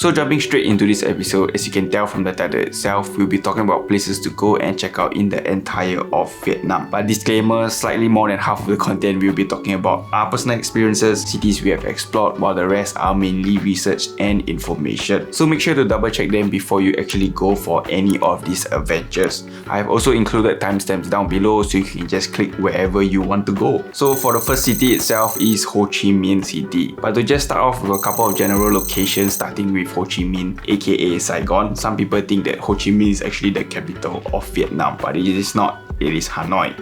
So jumping straight into this episode, as you can tell from the title itself, we'll be talking about places to go and check out in the entire of Vietnam. But disclaimer, slightly more than half of the content we'll be talking about are personal experiences, cities we have explored, while the rest are mainly research and information. So make sure to double check them before you actually go for any of these adventures. I have also included timestamps down below so you can just click wherever you want to go. So for the first city itself is Ho Chi Minh City. But to just start off with a couple of general locations, starting with Ho Chi Minh, aka Saigon. Some people think that Ho Chi Minh is actually the capital of Vietnam, but it is not. It is Hanoi.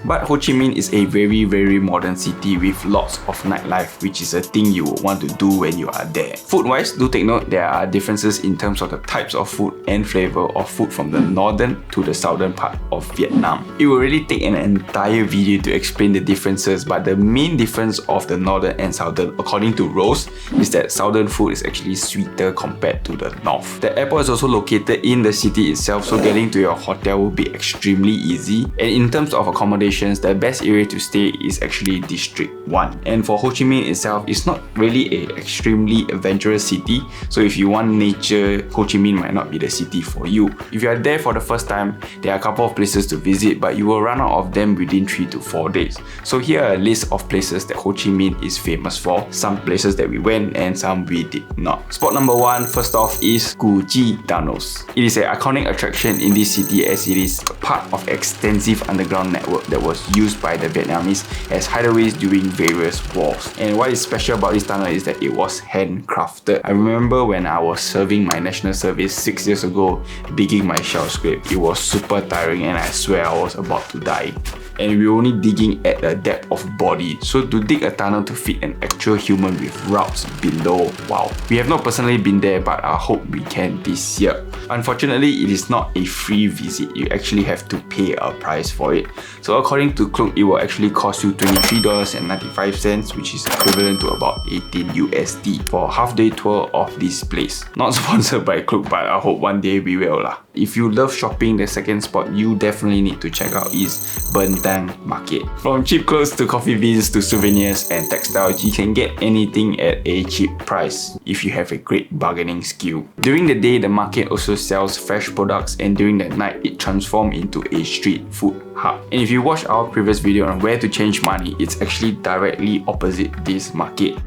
But Ho Chi Minh is a very modern city with lots of nightlife, which is a thing you would want to do when you are there. Food-wise, do take note there are differences in terms of the types of food and flavour of food from the northern to the southern part of Vietnam. It will really take an entire video to explain the differences, but the main difference of the northern and southern, according to Rose, is that southern food is actually sweeter compared to the north. The airport is also located in the city itself, so getting to your hotel will be extremely easy. And in terms of accommodation, the best area to stay is actually District 1. And for Ho Chi Minh itself, it's not really an extremely adventurous city, so if you want nature, Ho Chi Minh might not be the city for you. If you are there for the first time, there are a couple of places to visit, but you will run out of them within 3 to 4 days. So here are a list of places that Ho Chi Minh is famous for, some places that we went and some we did not. Spot number 1, first off, is Củ Chi Tunnels. It is an iconic attraction in this city as it is part of extensive underground network that was used by the Vietnamese as hideaways during various wars. And what is special about this tunnel is that it was handcrafted. I remember when I was serving my national service 6 years ago, digging my shell scrape. It was super tiring and I swear I was about to die. And we were only digging at the depth of body. So to dig a tunnel to fit an actual human with routes below, wow. We have not personally been there, but I hope we can this year. Unfortunately, it is not a free visit. You actually have to pay a price for it. So according to Klook, it will actually cost you $23.95, which is equivalent to about 18 USD for a half-day tour of this place. Not sponsored by Klook, but I hope one day we will lah. If you love shopping, the second spot you definitely need to check out is Bentang Market. From cheap clothes to coffee beans to souvenirs and textiles, you can get anything at a cheap price if you have a great bargaining skill. During the day, the market also sells fresh products, and during the night, it transforms into a street food hub. And if you watch our previous video on where to change money, it's actually directly opposite this market.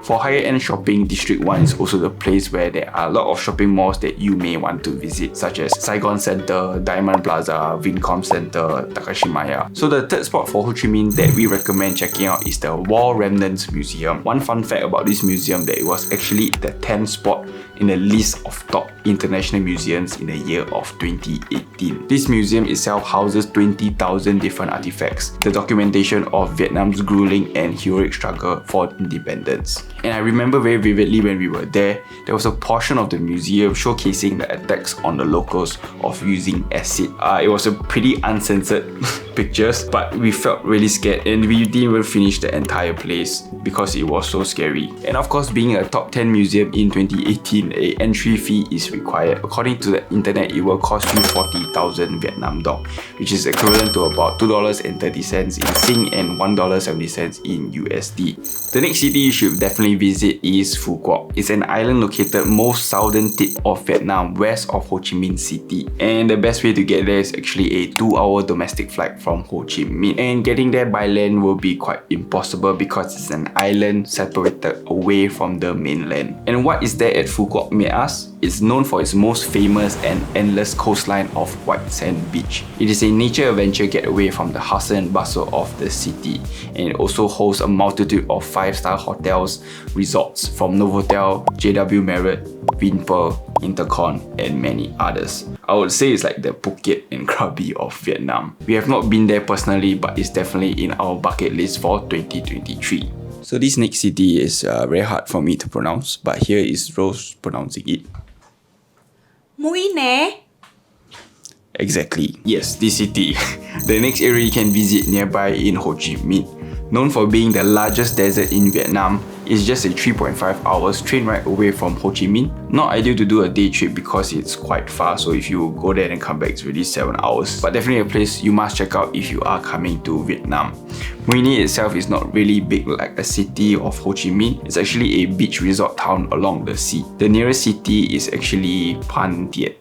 For higher-end shopping, District 1 is also the place where there are a lot of shopping malls that you may want to visit, such as Saigon Center, Diamond Plaza, Vincom Center, Takashimaya. So the third spot for Ho Chi Minh that we recommend checking out is the War Remnants Museum. One fun fact about this museum that it was actually the 10th spot in the list of top international museums in the year of 2018. This museum itself houses 20,000 different artifacts, the documentation of Vietnam's grueling and heroic struggle for independence. And I remember very vividly when we were there was a portion of the museum showcasing the attacks on the locals of using acid. It was a pretty uncensored pictures, but we felt really scared and we didn't even finish the entire place because it was so scary. And of course, being a top 10 museum in 2018, an entry fee is required. According to the internet, it will cost you 40,000 Vietnam dong, which is equivalent to about $2.30 in Sing and $1.70 in USD. The next city you should definitely visit is Phu Quoc. It's an island located most southern tip of Vietnam, west of Ho Chi Minh City. And the best way to get there is actually a 2-hour domestic flight from Ho Chi Minh. And getting there by land will be quite impossible because it's an island separated away from the mainland. And what is there at Phu Quoc, may ask? It's known for its most famous and endless coastline of white sand beach. It is a nature adventure getaway from the hustle and bustle of the city, and it also hosts a multitude of 5-star hotels, resorts from Novotel, JW Marriott, Vinpearl, Intercon, and many others. I would say it's like the Phuket and Krabi of Vietnam. We have not been there personally, but it's definitely in our bucket list for 2023. So this next city is very hard for me to pronounce, but here is Rose pronouncing it. Mui Ne. Exactly. Yes, this city. The next area you can visit nearby in Ho Chi Minh. Known for being the largest desert in Vietnam, it's just a 3.5 hours train ride away from Ho Chi Minh. Not ideal to do a day trip because it's quite far, so if you go there and come back, it's really 7 hours. But definitely a place you must check out if you are coming to Vietnam. Mui Ne itself is not really big like a city of Ho Chi Minh. It's actually a beach resort town along the sea. The nearest city is actually Phan Thiet.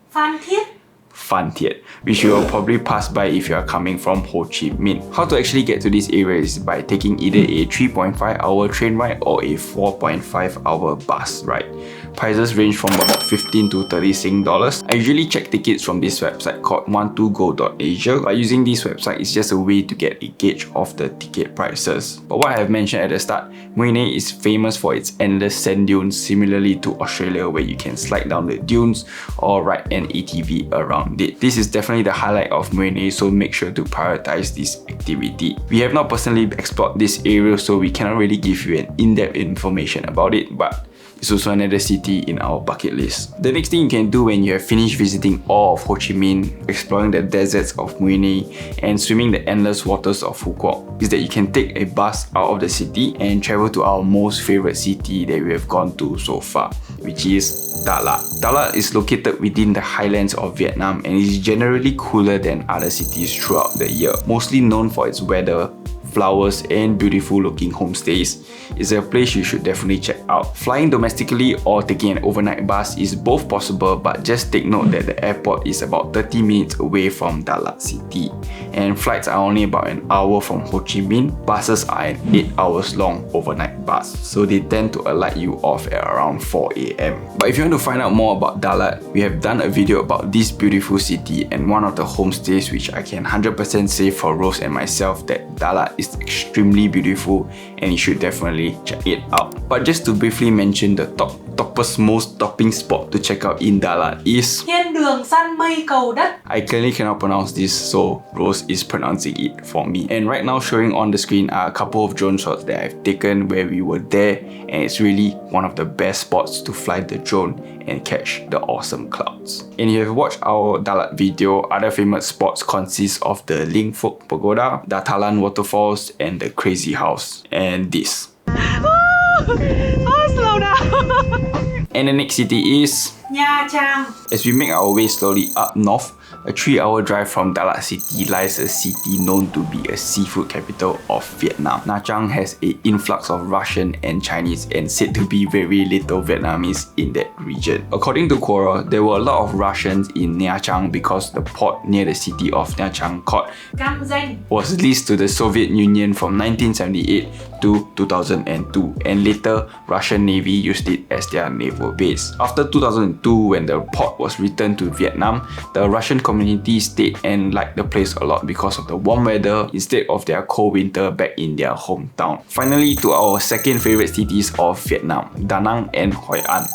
Phan Thiết. Phan Thiet, which you will probably pass by if you are coming from Ho Chi Minh. How to actually get to this area is by taking either a 3.5 hour train ride or a 4.5 hour bus ride. Prices range from about 15 to 30 Sing dollars. I usually check tickets from this website called 12go.asia. By using this website, it's just a way to get a gauge of the ticket prices. But what I have mentioned at the start, Mui Ne is famous for its endless sand dunes, similarly to Australia where you can slide down the dunes or ride an ATV around it. This is definitely the highlight of Mui Ne, so make sure to prioritize this activity. We have not personally explored this area, so we cannot really give you an in-depth information about it, but it's also another city in our bucket list. The next thing you can do when you have finished visiting all of Ho Chi Minh, exploring the deserts of Mui Ne, and swimming the endless waters of Phu Quoc, is that you can take a bus out of the city and travel to our most favorite city that we have gone to so far, which is Dalat. Dalat is located within the highlands of Vietnam and is generally cooler than other cities throughout the year, mostly known for its weather, flowers, and beautiful looking homestays. It's a place you should definitely check out. Flying domestically or taking an overnight bus is both possible, but just take note that the airport is about 30 minutes away from Dalat city, and flights are only about an hour from Ho Chi Minh. Buses are an 8 hours long overnight bus, so they tend to alight you off at around 4 AM. But if you want to find out more about Dalat, we have done a video about this beautiful city and one of the homestays, which I can 100% say for Rose and myself that Dalat is extremely beautiful and you should definitely check it out. But just to briefly mention, the topest most topping spot to check out in Dalat is Thiên đường săn mây cầu đất. I clearly cannot pronounce this, so Rose is pronouncing it for me. And right now showing on the screen are a couple of drone shots that I've taken where we were there, and it's really one of the best spots to fly the drone and catch the awesome clouds. And if you have watched our Dalat video, other famous spots consist of the Ling Phuoc Pagoda, the Talan Waterfalls, and the Crazy House, and this. Oh, slow down. And the next city is Nha Trang. As we make our way slowly up north, a 3-hour drive from Dalat city lies a city known to be a seafood capital of Vietnam. Nha Trang has an influx of Russian and Chinese and said to be very little Vietnamese in that region. According to Quora, there were a lot of Russians in Nha Trang because the port near the city of Nha Trang called Cam Ranh was leased to the Soviet Union from 1978 to 2002, and later Russian Navy used it as their naval base. After 2002, when the port was returned to Vietnam, the Russian community stayed and liked the place a lot because of the warm weather instead of their cold winter back in their hometown. Finally, to our second favorite cities of Vietnam, Da Nang and Hoi An.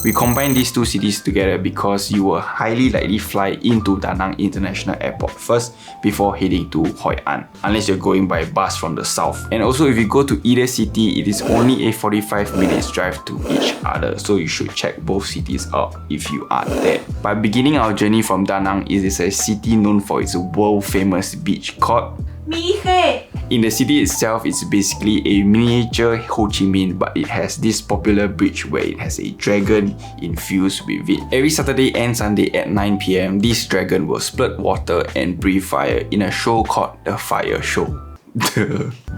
We combined these two cities together because you will highly likely fly into Da Nang International Airport first before heading to Hoi An, unless you're going by bus from the south. And also, if you go to either city, it is only a 45 minutes drive to each other, so you should check both cities out if you are there. By beginning our journey from Da Nang, it is a city known for its world famous beach called Mỹ Khê. In the city itself, it's basically a miniature Ho Chi Minh, but it has this popular bridge where it has a dragon infused with it. Every Saturday and Sunday at 9 PM, this dragon will spurt water and breathe fire in a show called the Fire Show.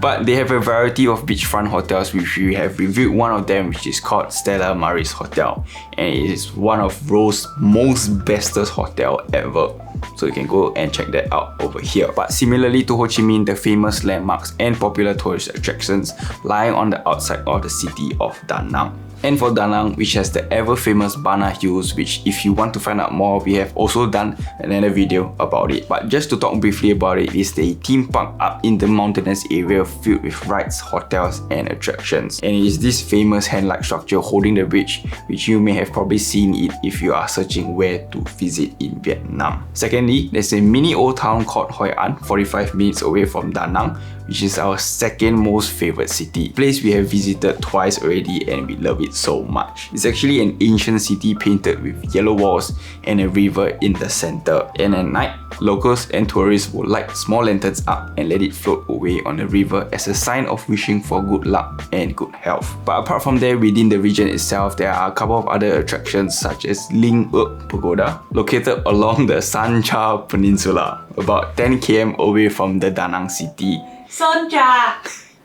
But they have a variety of beachfront hotels, which we have reviewed one of them, which is called Stella Maris Hotel, and it is one of Rose's most bestest hotel ever. So you can go and check that out over here. But similarly to Ho Chi Minh, the famous landmarks and popular tourist attractions lying on the outside of the city of Da Nang. And for Da Nang, which has the ever famous Bana Hills, which if you want to find out more, we have also done another video about it. But just to talk briefly about it, it's a theme park up in the mountainous area filled with rides, hotels, and attractions. And it is this famous hand-like structure holding the bridge, which you may have probably seen it if you are searching where to visit in Vietnam. Secondly, there's a mini old town called Hoi An, 45 minutes away from Da Nang, which is our second most favorite city. Place we have visited twice already and we love it so much. It's actually an ancient city painted with yellow walls and a river in the center. And at night, locals and tourists will light small lanterns up and let it float away on the river as a sign of wishing for good luck and good health. But apart from there, within the region itself, there are a couple of other attractions such as Ling Uk Pagoda, located along the Sancha Peninsula, about 10 km away from the Da Nang city. Sonja.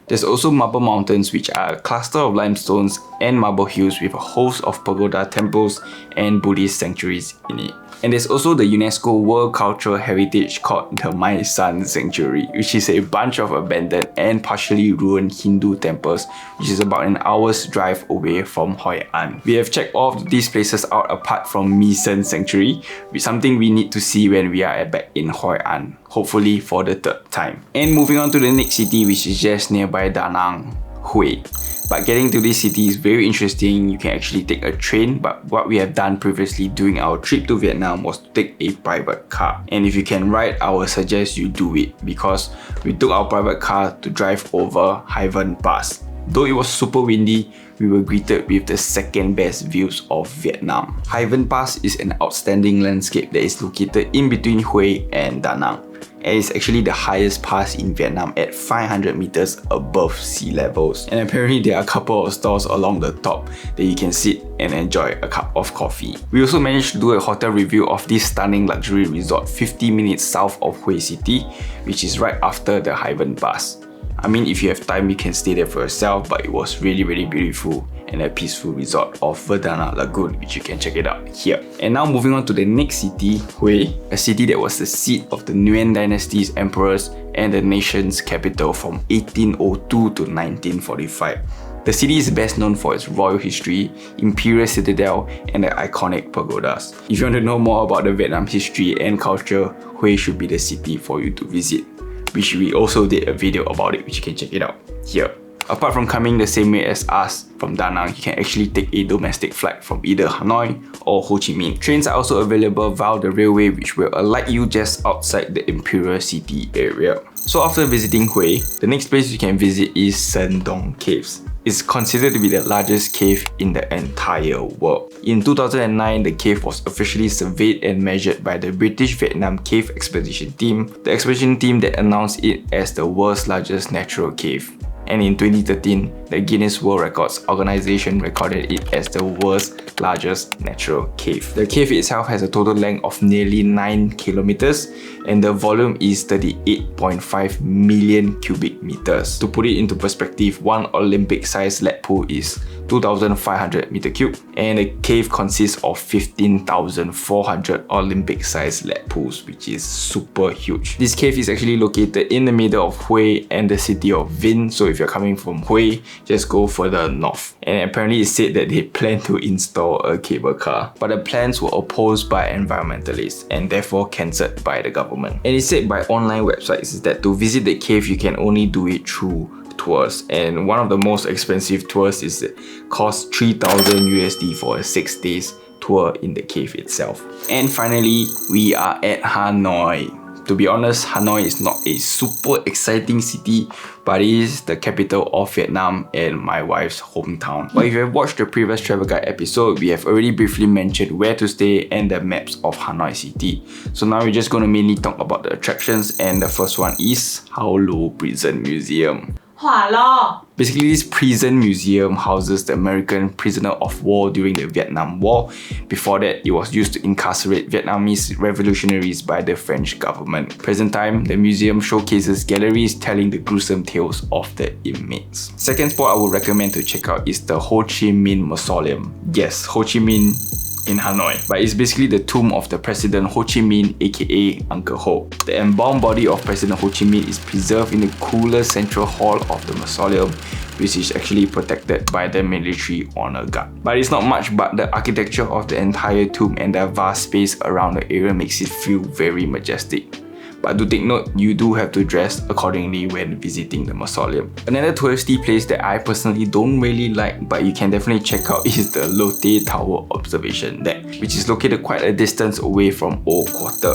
There's also Marble Mountains, which are a cluster of limestones and marble hills with a host of pagoda temples and Buddhist sanctuaries in it. And there's also the UNESCO World Cultural Heritage called the My San Sanctuary, which is a bunch of abandoned and partially ruined Hindu temples, which is about an hour's drive away from Hoi An. We have checked all of these places out apart from My San Sanctuary, with something we need to see when we are back in Hoi An, hopefully for the third time. And moving on to the next city, which is just nearby Da Nang, Hue. But getting to this city is very interesting. You can actually take a train, but what we have done previously during our trip to Vietnam was to take a private car. And if you can ride, I would suggest you do it, because we took our private car to drive over Hai Van Pass. Though it was super windy, we were greeted with the second best views of Vietnam. Hai Van Pass is an outstanding landscape that is located in between Hue and Da Nang. And it's actually the highest pass in Vietnam at 500 meters above sea levels. And apparently there are a couple of stores along the top that you can sit and enjoy a cup of coffee. We also managed to do a hotel review of this stunning luxury resort 50 minutes south of Hue City, which is right after the Hai Van Pass. I mean, if you have time, you can stay there for yourself, but it was really beautiful and a peaceful resort of Verdana Lagoon, which you can check it out here. And now moving on to the next city, Hue, a city that was the seat of the Nguyen dynasty's emperors and the nation's capital from 1802 to 1945. The city is best known for its royal history, imperial citadel, and the iconic pagodas. If you want to know more about the Vietnam history and culture, Hue should be the city for you to visit, which we also did a video about it, which you can check it out here. Apart from coming the same way as us from Da Nang, you can actually take a domestic flight from either Hanoi or Ho Chi Minh. Trains are also available via the railway, which will alight you just outside the imperial city area. So after visiting Hue, the next place you can visit is Doong Caves. It's considered to be the largest cave in the entire world. In 2009, the cave was officially surveyed and measured by the British Vietnam Cave Expedition Team, the expedition team that announced it as the world's largest natural cave. And in 2013, the Guinness World Records organization recorded it as the world's largest natural cave. The cave itself has a total length of nearly 9 kilometers and the volume is 38.5 million cubic meters. To put it into perspective, one Olympic-sized lap pool is 2,500 meter cube, and the cave consists of 15,400 Olympic-sized lap pools, which is super huge. This cave is actually located in the middle of Hue and the city of Vinh, so if you're coming from Hue, just go further north. And apparently it's said that they plan to install a cable car, but the plans were opposed by environmentalists and therefore cancelled by the government. And it's said by online websites that to visit the cave you can only do it through tours, and one of the most expensive tours is cost 3,000 USD for a 6 days tour in the cave itself. And finally, we are at Hanoi. To be honest, Hanoi is not a super exciting city, but it is the capital of Vietnam and my wife's hometown. But if you have watched the previous travel guide episode, we have already briefly mentioned where to stay and the maps of Hanoi city. So now we're just going to mainly talk about the attractions, and the first one is Hao Lo Prison Museum. Hỏa Lo. Basically, this prison museum houses the American prisoner of war during the Vietnam War. Before that, it was used to incarcerate Vietnamese revolutionaries by the French government. Present time, the museum showcases galleries telling the gruesome tales of the inmates. Second spot I would recommend to check out is the Ho Chi Minh Mausoleum. Yes, Ho Chi Minh in Hanoi, but it's basically the tomb of the President Ho Chi Minh, aka Uncle Ho. The embalmed body of President Ho Chi Minh is preserved in the cooler central hall of the mausoleum, which is actually protected by the military honor guard. But it's not much, but the architecture of the entire tomb and the vast space around the area makes it feel very majestic. But do take note, you do have to dress accordingly when visiting the mausoleum. Another touristy place that I personally don't really like, but you can definitely check out, is the Lotte Tower Observation Deck, which is located quite a distance away from Old Quarter.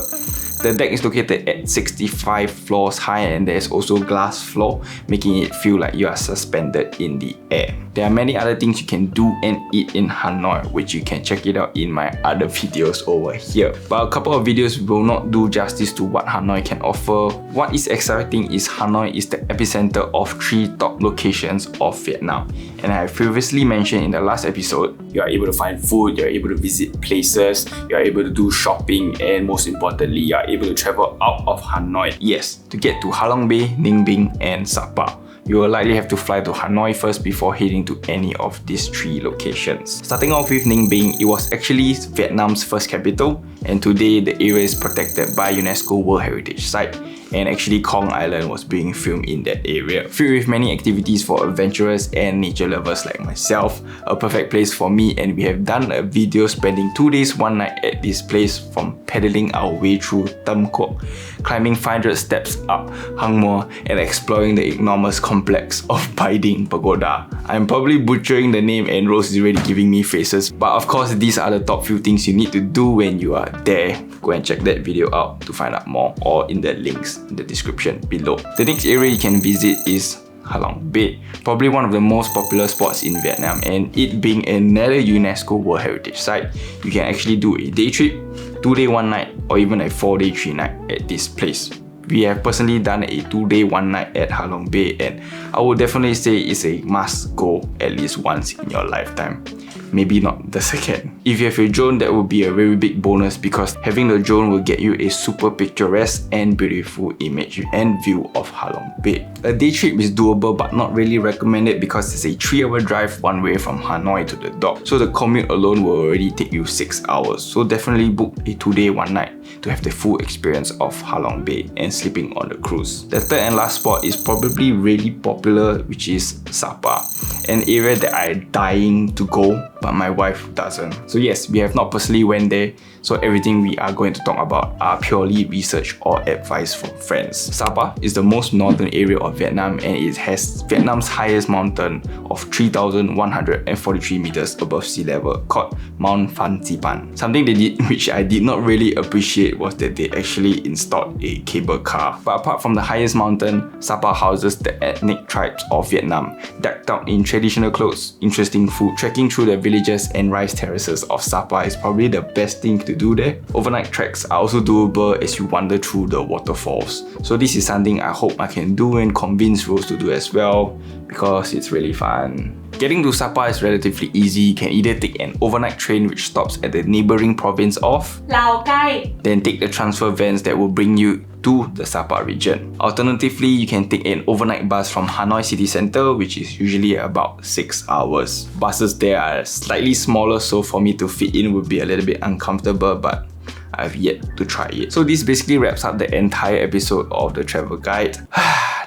The deck is located at 65 floors high and there's also glass floor, making it feel like you are suspended in the air. There are many other things you can do and eat in Hanoi, which you can check it out in my other videos over here. But a couple of videos will not do justice to what Hanoi can offer. What is exciting is Hanoi is the epicenter of 3 top locations of Vietnam. And I have previously mentioned in the last episode, you are able to find food, you are able to visit places, you are able to do shopping, and most importantly, you are able to travel out of Hanoi. Yes, to get to Ha Long Bay, Ninh Binh, and Sapa. You will likely have to fly to Hanoi first before heading to any of these 3 locations. Starting off with Ninh Binh, it was actually Vietnam's first capital, and today the area is protected by UNESCO World Heritage Site, and actually Kong Island was being filmed in that area. Filled with many activities for adventurers and nature lovers like myself, a perfect place for me, and we have done a video spending 2 days 1 night at this place, from pedaling our way through To Quoc, climbing 500 steps up Hang Mo, and exploring the enormous complex of Bai Ding Pagoda. I'm probably butchering the name and Rose is already giving me faces, but of course these are the top few things you need to do when you are there. Go and check that video out to find out more, or in the links in the description below. The next area you can visit is Ha Long Bay, probably one of the most popular spots in Vietnam, and it being another UNESCO World Heritage Site, you can actually do a day trip, 2 day 1 night, or even a 4 day 3 night at this place. We have personally done a 2 day 1 night at Ha Long Bay, and I would definitely say it's a must go at least once in your lifetime. Maybe not the second. If you have a drone, that would be a very big bonus, because having the drone will get you a super picturesque and beautiful image and view of Ha Long Bay. A day trip is doable but not really recommended because it's a 3-hour drive one way from Hanoi to the dock. So the commute alone will already take you 6 hours. So definitely book a 2 day 1 night to have the full experience of Ha Long Bay and sleeping on the cruise. The third and last spot is probably really popular, which is Sapa, an area that I'm dying to go, but my wife doesn't. So yes, we have not personally went there, so everything we are going to talk about are purely research or advice from friends. Sapa is the most northern area of Vietnam, and it has Vietnam's highest mountain of 3,143 meters above sea level, called Mount Phan Xipan. Something they did which I did not really appreciate was that they actually installed a cable car. But apart from the highest mountain, Sapa houses the ethnic tribes of Vietnam, decked out in traditional clothes, interesting food. Trekking through the villages and rice terraces of Sapa is probably the best thing to do there. Overnight treks are also doable as you wander through the waterfalls. So this is something I hope I can do and convince Rose to do as well, because it's really fun. Getting to Sapa is relatively easy. You can either take an overnight train which stops at the neighboring province of Lào Cai, then take the transfer vans that will bring you to the Sapa region. Alternatively, you can take an overnight bus from Hanoi city center, which is usually about 6 hours. Buses there are slightly smaller, so for me to fit in would be a little bit uncomfortable, but I've yet to try it. So this basically wraps up the entire episode of the travel guide.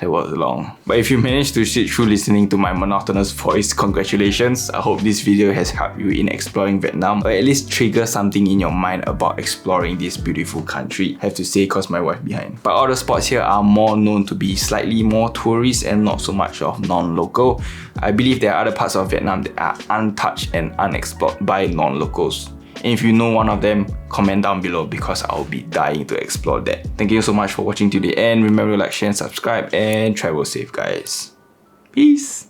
That was long. But if you managed to sit through listening to my monotonous voice, congratulations. I hope this video has helped you in exploring Vietnam, or at least trigger something in your mind about exploring this beautiful country. I have to say, cause my wife behind. But all the spots here are more known to be slightly more tourist and not so much of non-local. I believe there are other parts of Vietnam that are untouched and unexplored by non-locals. And if you know one of them, comment down below, because I'll be dying to explore that. Thank you so much for watching to the end. Remember to like, share and subscribe, and travel safe, guys. Peace.